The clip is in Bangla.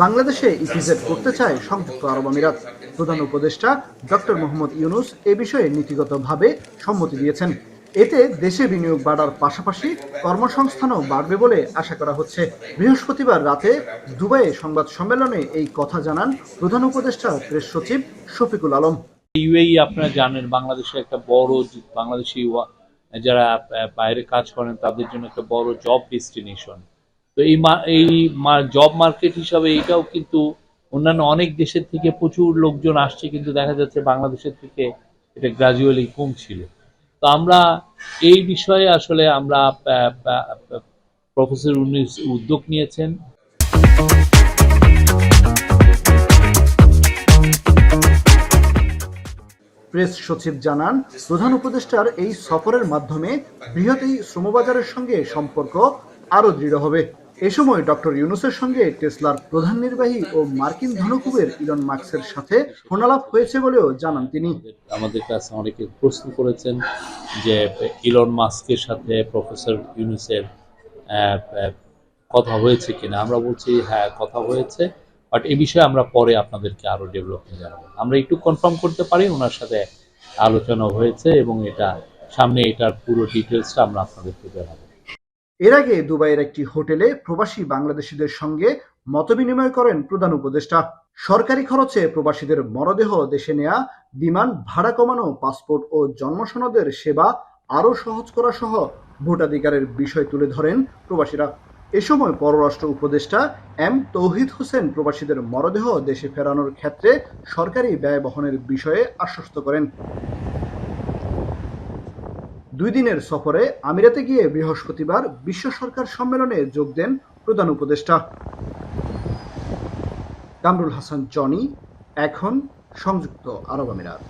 বাংলাদেশে ইপিজেড করতে চায় সংযুক্ত আরব আমিরাত। প্রধান উপদেষ্টা ডক্টর মোহাম্মদ ইউনূস এ বিষয়ে নীতিগতভাবে সম্মতি দিয়েছেন। এতে দেশে বিনিয়োগ বাড়ার পাশাপাশি কর্মসংস্থানও বাড়বে বলে আশা করা হচ্ছে। বৃহস্পতিবার রাতে দুবাইয়ে সংবাদ সম্মেলনে এই কথা জানান প্রধান উপদেষ্টা প্রেস সচিব শফিকুল আলম। ইউএই আপনারা জানেন বাংলাদেশে একটা বড় বাংলাদেশি যারা বাইরে কাজ করেন তাদের জন্য একটা বড় জব ডেস্টিনেশন। তো এই জব মার্কেট হিসাবে এটাও কিন্তু অন্যান্য অনেক দেশের থেকে প্রচুর লোকজন আসছে, কিন্তু দেখা যাচ্ছে বাংলাদেশের থেকে এটা গ্রাজুয়ালি কমছিল। তো আমরা এই বিষয়ে আসলে আমরা প্রফেসর ইউনূস উদ্যোগ নিয়েছেন। প্রেস সচিব জানান, প্রধান উপদেষ্টার এই সফরের মাধ্যমে বৃহৎ এই শ্রমবাজারের সঙ্গে সম্পর্ক আরও দৃঢ় হবে। এ সময় ডক্টর ইউনূসের সঙ্গে টেসলার প্রধান নির্বাহী ও মার্কিন ধনকুবের ইলন মাস্কের সাথে ফোনালাপ হয়েছে বলেও জানান তিনি। আমাদের কাছে অনেকে প্রশ্ন করেছেন যে ইলন মাস্কের সাথে প্রফেসর ইউনূসের কথা হয়েছে কিনা। আমরা বলছি হ্যাঁ, কথা হয়েছে, বাট এই বিষয়ে আমরা পরে আপনাদেরকে আরো ডেভেলপমেন্ট জানাবো। আমরা একটু কনফার্ম করতে পারি ওনার সাথে আলোচনা হয়েছে এবং এটা সামনে এটার পুরো ডিটেলসটা আমরা আপনাদেরকে জানাবো। এর আগে দুবাইয়ের একটি হোটেলে প্রবাসী বাংলাদেশিদের সঙ্গে মতবিনিময় করেন প্রধান উপদেষ্টা। সরকারি খরচে প্রবাসীদের মরদেহ দেশে নেয়া, বিমান ভাড়া কমানো, পাসপোর্ট ও জন্মসনদের সেবা আরও সহজ করা সহ ভোটাধিকারের বিষয় তুলে ধরেন প্রবাসীরা। এ সময় পররাষ্ট্র উপদেষ্টা এম তৌহিদ হোসেন প্রবাসীদের মরদেহ দেশে ফেরানোর ক্ষেত্রে সরকারি ব্যয় বহনের বিষয়ে আশ্বস্ত করেন। 2 দিনের সফরে আমিরাতে গিয়ে বৃহস্পতিবার বিশ্ব সরকার সম্মেলনে যোগ দেন প্রধান উপদেষ্টা। কামরুল হাসান জনি, এখন সংযুক্ত আরব আমিরাত।